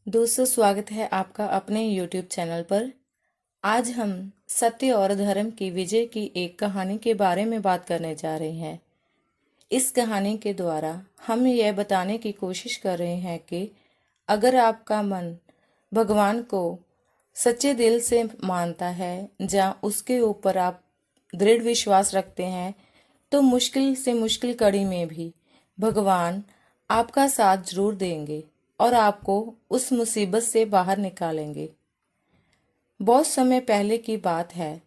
दोस्तों, स्वागत है आपका अपने YouTube चैनल पर। आज हम सत्य और धर्म की विजय की एक कहानी के बारे में बात करने जा रहे हैं। इस कहानी के द्वारा हम यह बताने की कोशिश कर रहे हैं कि अगर आपका मन भगवान को सच्चे दिल से मानता है या उसके ऊपर आप दृढ़ विश्वास रखते हैं, तो मुश्किल से मुश्किल कड़ी में भी भगवान आपका साथ जरूर देंगे और आपको उस मुसीबत से बाहर निकालेंगे। बहुत समय पहले की बात है।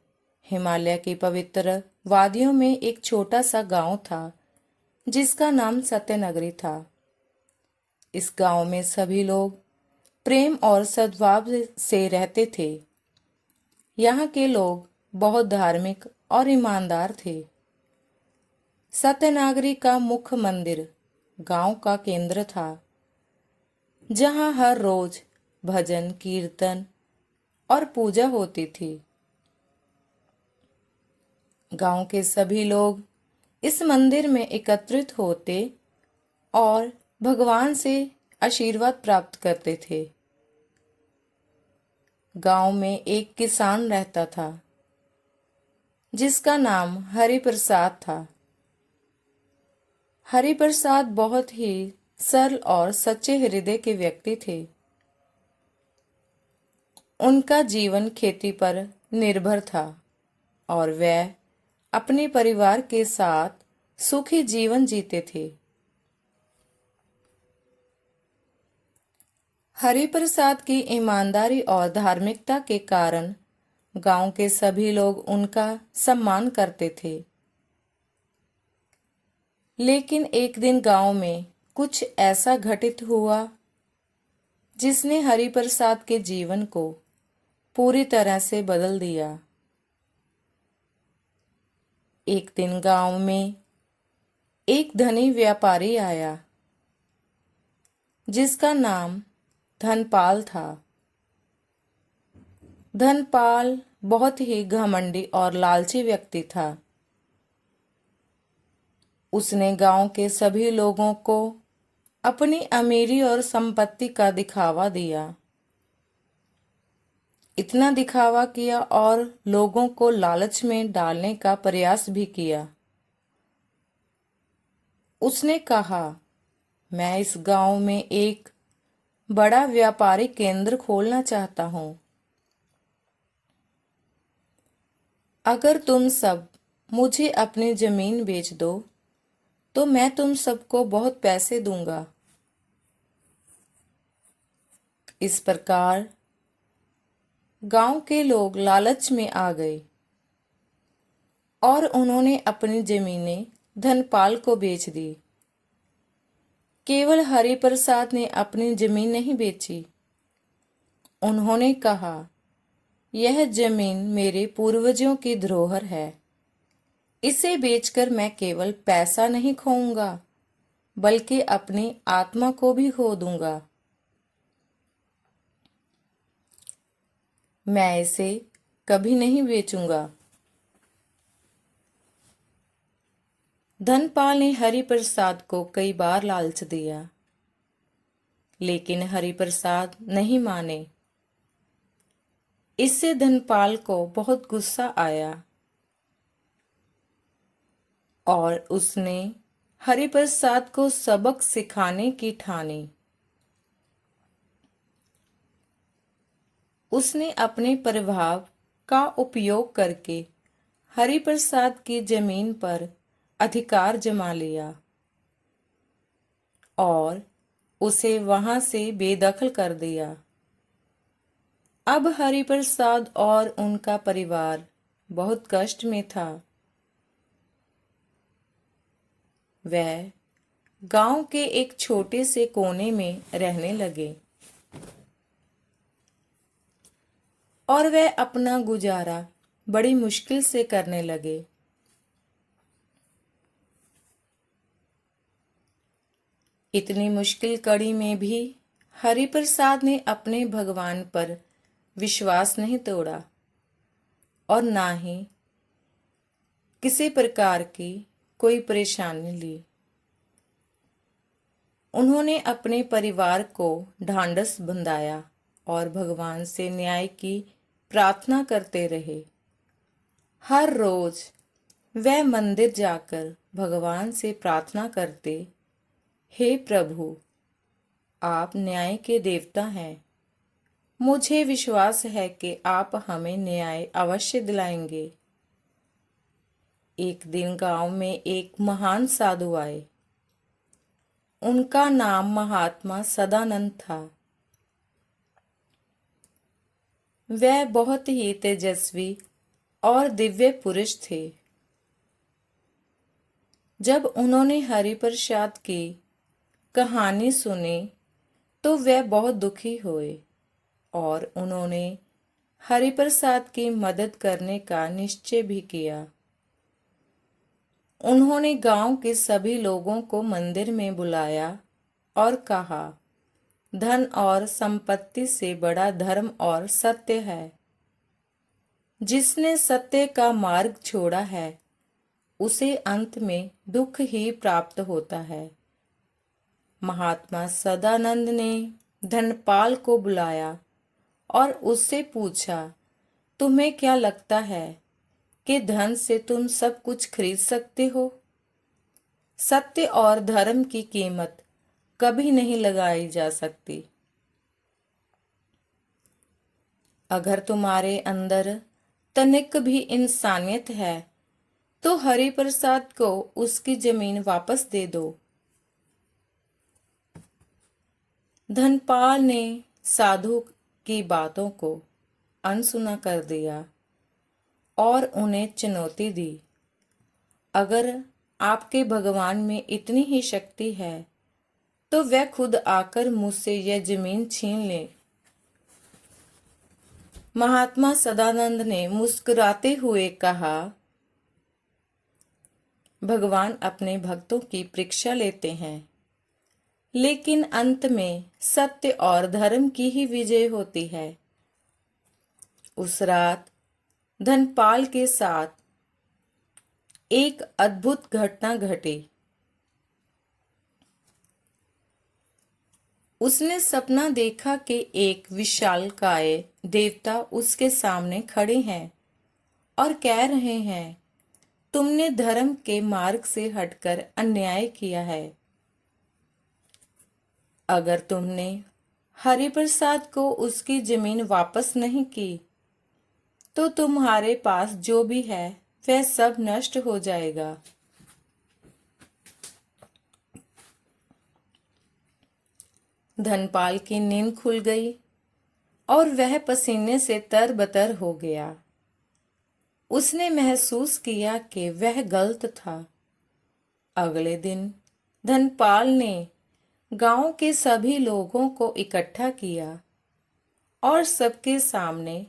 हिमालय की पवित्र वादियों में एक छोटा सा गांव था जिसका नाम सत्यनगरी था। इस गांव में सभी लोग प्रेम और सद्भाव से रहते थे। यहाँ के लोग बहुत धार्मिक और ईमानदार थे। सत्यनागरी का मुख्य मंदिर गांव का केंद्र था, जहां हर रोज भजन कीर्तन और पूजा होती थी। गांव के सभी लोग इस मंदिर में एकत्रित होते और भगवान से आशीर्वाद प्राप्त करते थे। गांव में एक किसान रहता था जिसका नाम हरि प्रसाद था। हरि प्रसाद बहुत ही सरल और सच्चे हृदय के व्यक्ति थे। उनका जीवन खेती पर निर्भर था और वह अपने परिवार के साथ सुखी जीवन जीते थे। हरि प्रसाद की ईमानदारी और धार्मिकता के कारण गांव के सभी लोग उनका सम्मान करते थे। लेकिन एक दिन गांव में कुछ ऐसा घटित हुआ जिसने हरि प्रसाद के जीवन को पूरी तरह से बदल दिया। एक दिन गांव में एक धनी व्यापारी आया जिसका नाम धनपाल था। धनपाल बहुत ही घमंडी और लालची व्यक्ति था। उसने गांव के सभी लोगों को अपनी अमीरी और संपत्ति का दिखावा दिया। इतना दिखावा किया और लोगों को लालच में डालने का प्रयास भी किया। उसने कहा, मैं इस गांव में एक बड़ा व्यापारी केंद्र खोलना चाहता हूं। अगर तुम सब मुझे अपनी जमीन बेच दो तो मैं तुम सबको बहुत पैसे दूंगा। इस प्रकार गांव के लोग लालच में आ गए और उन्होंने अपनी जमीनें धनपाल को बेच दी। केवल हरि प्रसाद ने अपनी जमीन नहीं बेची। उन्होंने कहा, यह जमीन मेरे पूर्वजों की धरोहर है। इसे बेचकर मैं केवल पैसा नहीं खोऊंगा बल्कि अपनी आत्मा को भी खो दूंगा। मैं इसे कभी नहीं बेचूंगा। धनपाल ने हरि प्रसाद को कई बार लालच दिया, लेकिन हरि प्रसाद नहीं माने। इससे धनपाल को बहुत गुस्सा आया और उसने हरि प्रसाद को सबक सिखाने की ठानी। उसने अपने प्रभाव का उपयोग करके हरि प्रसाद की जमीन पर अधिकार जमा लिया और उसे वहां से बेदखल कर दिया। अब हरि प्रसाद और उनका परिवार बहुत कष्ट में था। वह गांव के एक छोटे से कोने में रहने लगे और वह अपना गुजारा बड़ी मुश्किल से करने लगे। इतनी मुश्किल कड़ी में भी हरि प्रसाद ने अपने भगवान पर विश्वास नहीं तोड़ा और ना ही किसी प्रकार की कोई परेशानी ली। उन्होंने अपने परिवार को ढांढस बंधाया और भगवान से न्याय की प्रार्थना करते रहे। हर रोज वह मंदिर जाकर भगवान से प्रार्थना करते, हे प्रभु, आप न्याय के देवता हैं। मुझे विश्वास है कि आप हमें न्याय अवश्य दिलाएंगे। एक दिन गांव में एक महान साधु आए। उनका नाम महात्मा सदानंद था। वह बहुत ही तेजस्वी और दिव्य पुरुष थे। जब उन्होंने हरिप्रसाद की कहानी सुनी तो वह बहुत दुखी हुए और उन्होंने हरिप्रसाद की मदद करने का निश्चय भी किया। उन्होंने गांव के सभी लोगों को मंदिर में बुलाया और कहा, धन और संपत्ति से बड़ा धर्म और सत्य है। जिसने सत्य का मार्ग छोड़ा है उसे अंत में दुख ही प्राप्त होता है। महात्मा सदानंद ने धनपाल को बुलाया और उससे पूछा, तुम्हें क्या लगता है कि धन से तुम सब कुछ खरीद सकते हो? सत्य और धर्म की कीमत कभी नहीं लगाई जा सकती। अगर तुम्हारे अंदर तनिक भी इंसानियत है तो हरिप्रसाद को उसकी जमीन वापस दे दो। धनपाल ने साधु की बातों को अनसुना कर दिया और उन्हें चुनौती दी, अगर आपके भगवान में इतनी ही शक्ति है तो वह खुद आकर मुझसे यह जमीन छीन ले। महात्मा सदानंद ने मुस्कुराते हुए कहा, भगवान अपने भक्तों की परीक्षा लेते हैं, लेकिन अंत में सत्य और धर्म की ही विजय होती है। उस रात धनपाल के साथ एक अद्भुत घटना घटी। उसने सपना देखा कि एक विशालकाय देवता उसके सामने खड़े हैं और कह रहे हैं, तुमने धर्म के मार्ग से हटकर अन्याय किया है। अगर तुमने हरिप्रसाद को उसकी जमीन वापस नहीं की तो तुम्हारे पास जो भी है वह सब नष्ट हो जाएगा। धनपाल की नींद खुल गई और वह पसीने से तरबतर हो गया। उसने महसूस किया कि वह गलत था। अगले दिन धनपाल ने गांव के सभी लोगों को इकट्ठा किया और सबके सामने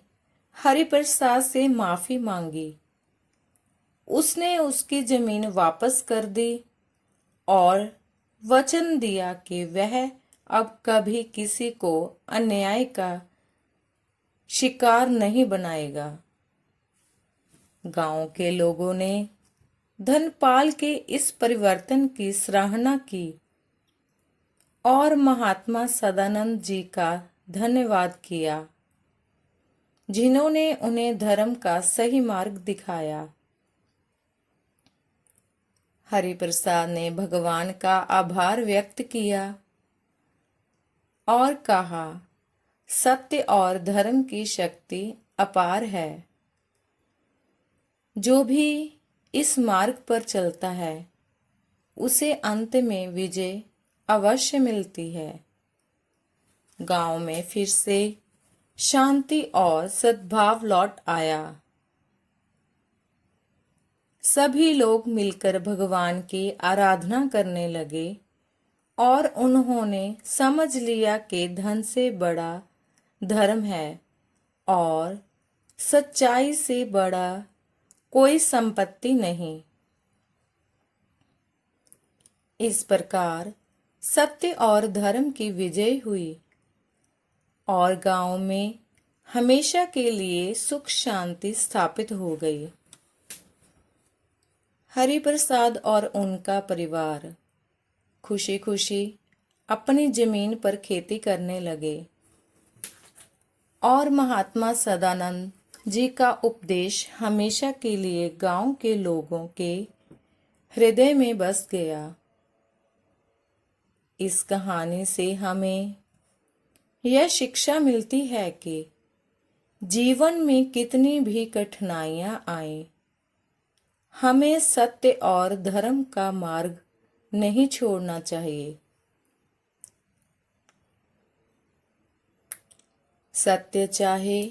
हरिप्रसाद से माफी मांगी। उसने उसकी जमीन वापस कर दी और वचन दिया कि वह अब कभी किसी को अन्याय का शिकार नहीं बनाएगा। गांव के लोगों ने धनपाल के इस परिवर्तन की सराहना की और महात्मा सदानंद जी का धन्यवाद किया, जिन्होंने उन्हें धर्म का सही मार्ग दिखाया। हरिप्रसाद ने भगवान का आभार व्यक्त किया और कहा, सत्य और धर्म की शक्ति अपार है। जो भी इस मार्ग पर चलता है उसे अंत में विजय अवश्य मिलती है। गांव में फिर से शांति और सद्भाव लौट आया। सभी लोग मिलकर भगवान की आराधना करने लगे और उन्होंने समझ लिया कि धन से बड़ा धर्म है और सच्चाई से बड़ा कोई संपत्ति नहीं। इस प्रकार सत्य और धर्म की विजय हुई और गांव में हमेशा के लिए सुख शांति स्थापित हो गई। हरिप्रसाद और उनका परिवार खुशी खुशी अपनी जमीन पर खेती करने लगे और महात्मा सदानंद जी का उपदेश हमेशा के लिए गांव के लोगों के हृदय में बस गया। इस कहानी से हमें यह शिक्षा मिलती है कि जीवन में कितनी भी कठिनाइयां आए, हमें सत्य और धर्म का मार्ग नहीं छोड़ना चाहिए। सत्य चाहे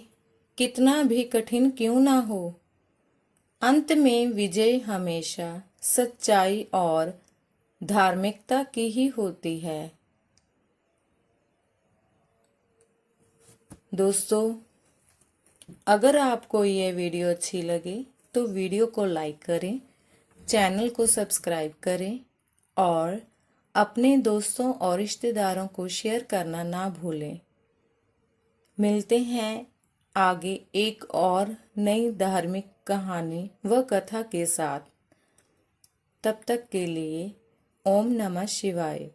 कितना भी कठिन क्यों ना हो, अंत में विजय हमेशा सच्चाई और धार्मिकता की ही होती है। दोस्तों, अगर आपको यह वीडियो अच्छी लगे तो वीडियो को लाइक करें, चैनल को सब्सक्राइब करें और अपने दोस्तों और रिश्तेदारों को शेयर करना ना भूलें। मिलते हैं आगे एक और नई धार्मिक कहानी व कथा के साथ। तब तक के लिए ओम नमः शिवाय।